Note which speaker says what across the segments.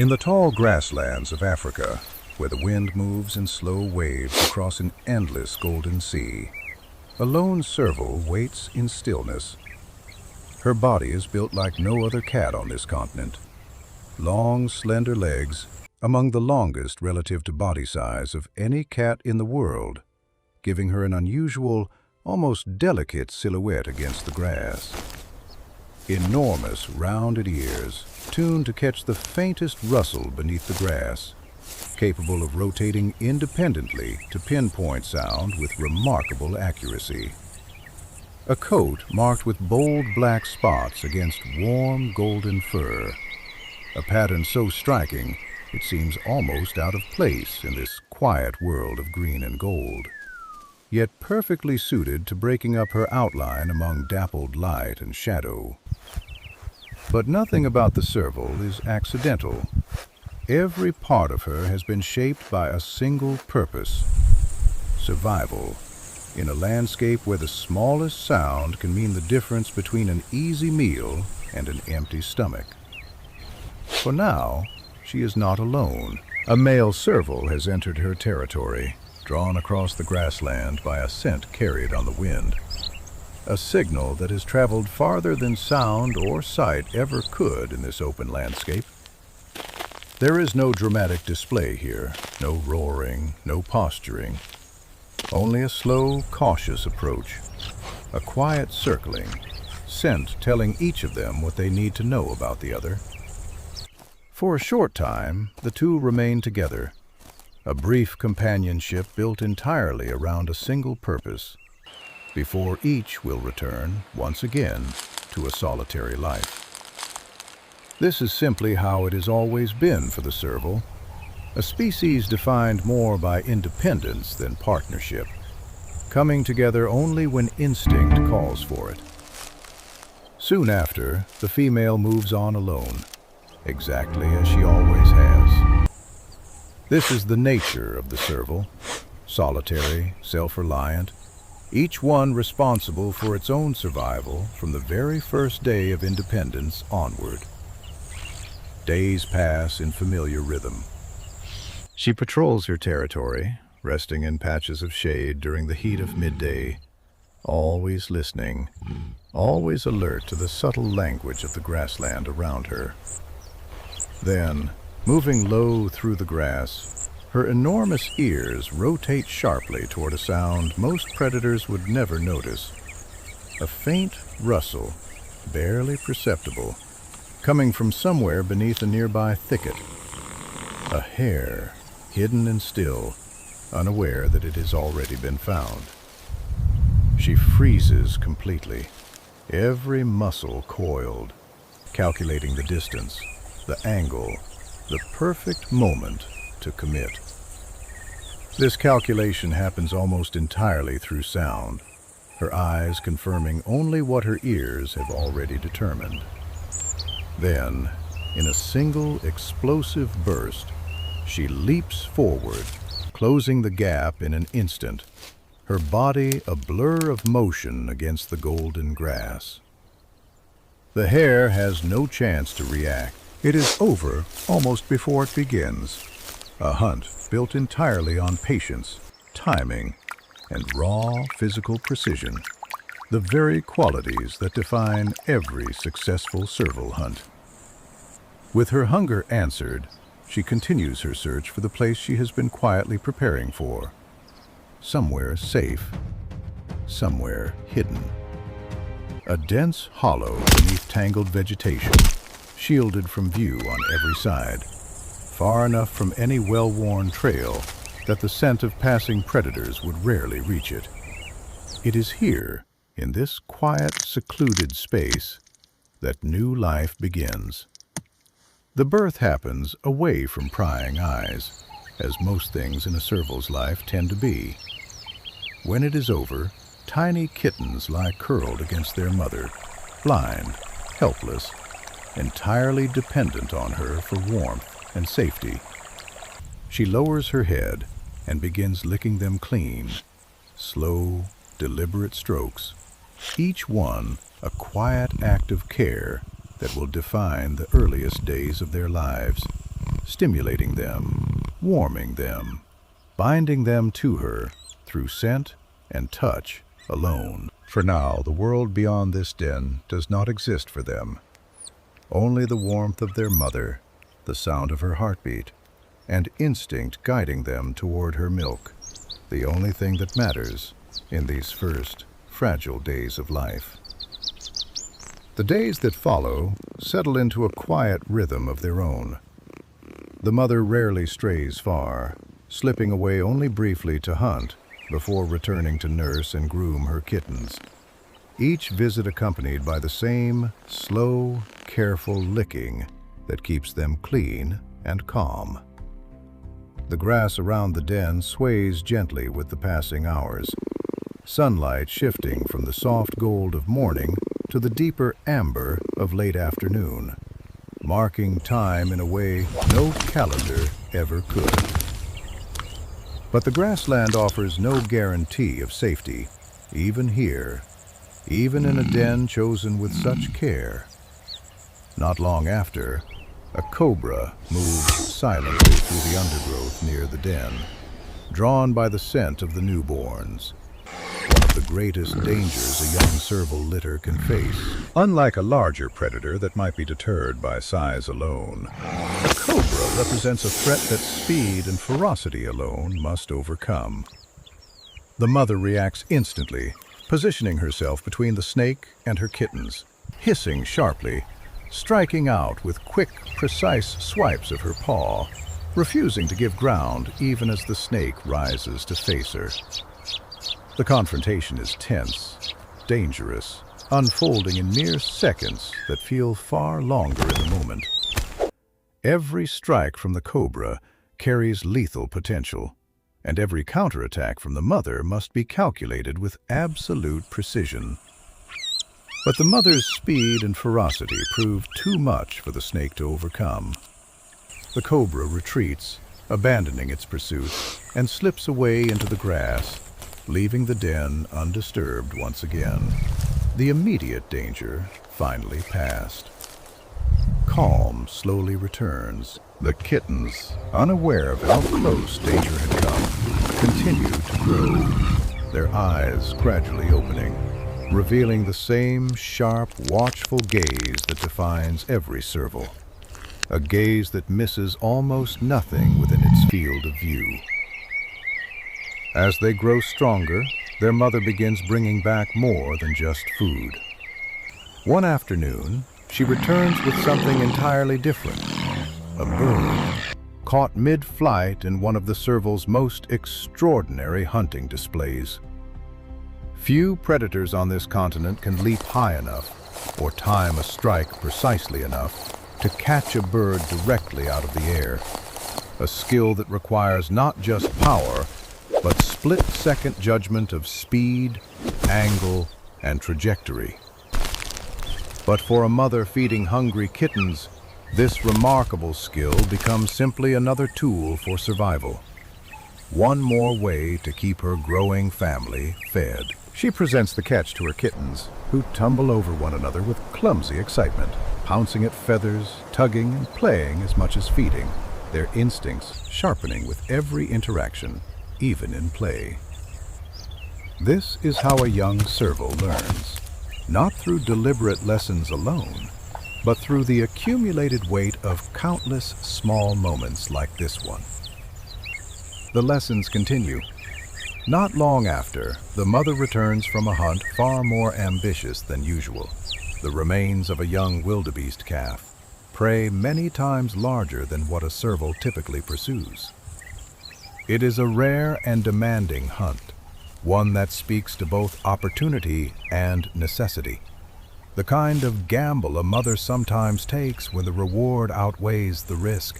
Speaker 1: In the tall grasslands of Africa, where the wind moves in slow waves across an endless golden sea, a lone serval waits in stillness. Her body is built like no other cat on this continent. Long, slender legs, among the longest relative to body size of any cat in the world, giving her an unusual, almost delicate silhouette against the grass. Enormous, rounded ears, tuned to catch the faintest rustle beneath the grass, capable of rotating independently to pinpoint sound with remarkable accuracy. A coat marked with bold black spots against warm golden fur, a pattern so striking it seems almost out of place in this quiet world of green and gold, yet perfectly suited to breaking up her outline among dappled light and shadow. But nothing about the serval is accidental. Every part of her has been shaped by a single purpose: survival, in a landscape where the smallest sound can mean the difference between an easy meal and an empty stomach. For now, she is not alone. A male serval has entered her territory, drawn across the grassland by a scent carried on the wind. A signal that has traveled farther than sound or sight ever could in this open landscape. There is no dramatic display here, no roaring, no posturing. Only a slow, cautious approach, a quiet circling, scent telling each of them what they need to know about the other. For a short time, the two remain together, a brief companionship built entirely around a single purpose, before each will return, once again, to a solitary life. This is simply how it has always been for the serval, a species defined more by independence than partnership, coming together only when instinct calls for it. Soon after, the female moves on alone, exactly as she always has. This is the nature of the serval, solitary, self-reliant, each one responsible for its own survival from the very first day of independence onward. Days pass in familiar rhythm. She patrols her territory, resting in patches of shade during the heat of midday, always listening, always alert to the subtle language of the grassland around her. Then, moving low through the grass, her enormous ears rotate sharply toward a sound most predators would never notice. A faint rustle, barely perceptible, coming from somewhere beneath a nearby thicket. A hare, hidden and still, unaware that it has already been found. She freezes completely, every muscle coiled, calculating the distance, the angle, the perfect moment to commit. This calculation happens almost entirely through sound, her eyes confirming only what her ears have already determined. Then, in a single explosive burst, she leaps forward, closing the gap in an instant, her body a blur of motion against the golden grass. The hare has no chance to react. It is over almost before it begins. A hunt built entirely on patience, timing, and raw physical precision, the very qualities that define every successful serval hunt. With her hunger answered, she continues her search for the place she has been quietly preparing for. Somewhere safe, somewhere hidden. A dense hollow beneath tangled vegetation, shielded from view on every side, far enough from any well-worn trail that the scent of passing predators would rarely reach it. It is here, in this quiet, secluded space, that new life begins. The birth happens away from prying eyes, as most things in a serval's life tend to be. When it is over, tiny kittens lie curled against their mother, blind, helpless, entirely dependent on her for warmth and safety. She lowers her head and begins licking them clean, slow, deliberate strokes, each one a quiet act of care that will define the earliest days of their lives. stimulating them, warming them, binding them to her through scent and touch alone. For now, the world beyond this den does not exist for them. Only the warmth of their mother, the sound of her heartbeat, and instinct guiding them toward her milk, the only thing that matters in these first fragile days of life. The days that follow settle into a quiet rhythm of their own. The mother rarely strays far, slipping away only briefly to hunt before returning to nurse and groom her kittens. Each visit accompanied by the same slow, careful licking that keeps them clean and calm. The grass around the den sways gently with the passing hours, sunlight shifting from the soft gold of morning to the deeper amber of late afternoon, marking time in a way no calendar ever could. But the grassland offers no guarantee of safety, even here, even in a den chosen with such care. Not long after, a cobra moved silently through the undergrowth near the den, drawn by the scent of the newborns, one of the greatest dangers a young serval litter can face. Unlike a larger predator that might be deterred by size alone, a cobra represents a threat that speed and ferocity alone must overcome. The mother reacts instantly, positioning herself between the snake and her kittens, hissing sharply, striking out with quick, precise swipes of her paw, refusing to give ground even as the snake rises to face her. The confrontation is tense, dangerous, unfolding in mere seconds that feel far longer in the moment. Every strike from the cobra carries lethal potential, and every counterattack from the mother must be calculated with absolute precision. But the mother's speed and ferocity prove too much for the snake to overcome. The cobra retreats, abandoning its pursuit, and slips away into the grass, leaving the den undisturbed once again. The immediate danger finally passed. Calm slowly returns. The kittens, unaware of how close danger had come, continue to grow, their eyes gradually opening, revealing the same sharp, watchful gaze that defines every serval. A gaze that misses almost nothing within its field of view. As they grow stronger, their mother begins bringing back more than just food. One afternoon, she returns with something entirely different. A bird, caught mid-flight in one of the serval's most extraordinary hunting displays. Few predators on this continent can leap high enough, or time a strike precisely enough, to catch a bird directly out of the air. A skill that requires not just power, but split-second judgment of speed, angle, and trajectory. But for a mother feeding hungry kittens, this remarkable skill becomes simply another tool for survival. One more way to keep her growing family fed. She presents the catch to her kittens, who tumble over one another with clumsy excitement, pouncing at feathers, tugging and playing as much as feeding, their instincts sharpening with every interaction, even in play. This is how a young serval learns, not through deliberate lessons alone, but through the accumulated weight of countless small moments like this one. The lessons continue. Not long after, the mother returns from a hunt far more ambitious than usual. The remains of a young wildebeest calf, prey many times larger than what a serval typically pursues. It is a rare and demanding hunt, one that speaks to both opportunity and necessity. The kind of gamble a mother sometimes takes when the reward outweighs the risk,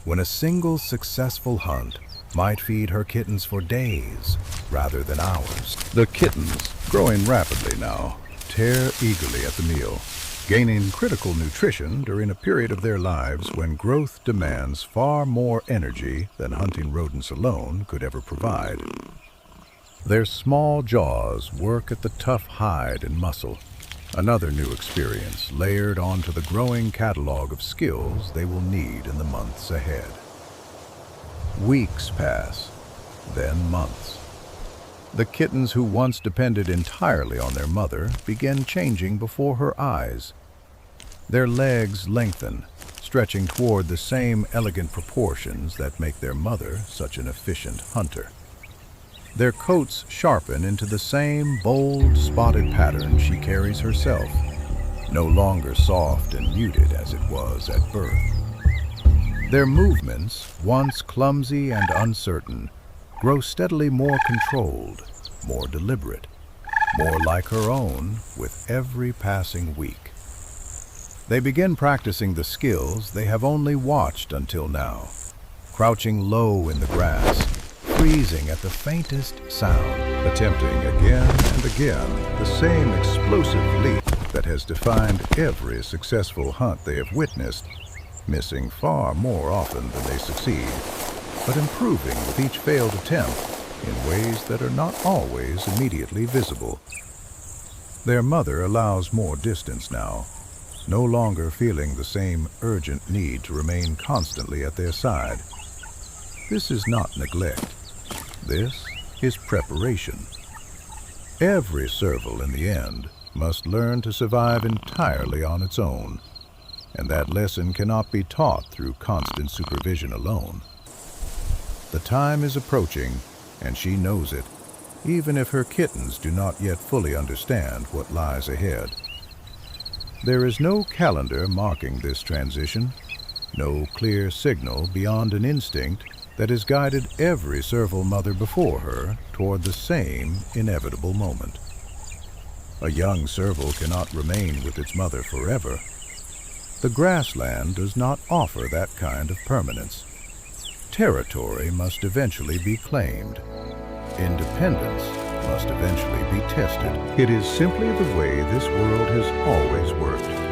Speaker 1: when a single successful hunt might feed her kittens for days rather than hours. The kittens, growing rapidly now, tear eagerly at the meal, gaining critical nutrition during a period of their lives when growth demands far more energy than hunting rodents alone could ever provide. Their small jaws work at the tough hide and muscle, Another new experience layered onto the growing catalog of skills they will need in the months ahead. Weeks pass, then months. The kittens who once depended entirely on their mother begin changing before her eyes. Their legs lengthen, stretching toward the same elegant proportions that make their mother such an efficient hunter. Their coats sharpen into the same bold, spotted pattern she carries herself, no longer soft and muted as it was at birth. Their movements, once clumsy and uncertain, grow steadily more controlled, more deliberate, more like her own with every passing week. They begin practicing the skills they have only watched until now, crouching low in the grass, freezing at the faintest sound, attempting again and again the same explosive leap that has defined every successful hunt they have witnessed, missing far more often than they succeed, but improving with each failed attempt in ways that are not always immediately visible. Their mother allows more distance now, no longer feeling the same urgent need to remain constantly at their side. This is not neglect. This is preparation. Every serval, in the end, must learn to survive entirely on its own, and that lesson cannot be taught through constant supervision alone. The time is approaching, and she knows it, even if her kittens do not yet fully understand what lies ahead. There is no calendar marking this transition, no clear signal beyond an instinct that has guided every serval mother before her toward the same inevitable moment. A young serval cannot remain with its mother forever. The grassland does not offer that kind of permanence. Territory must eventually be claimed. Independence must eventually be tested. It is simply the way this world has always worked.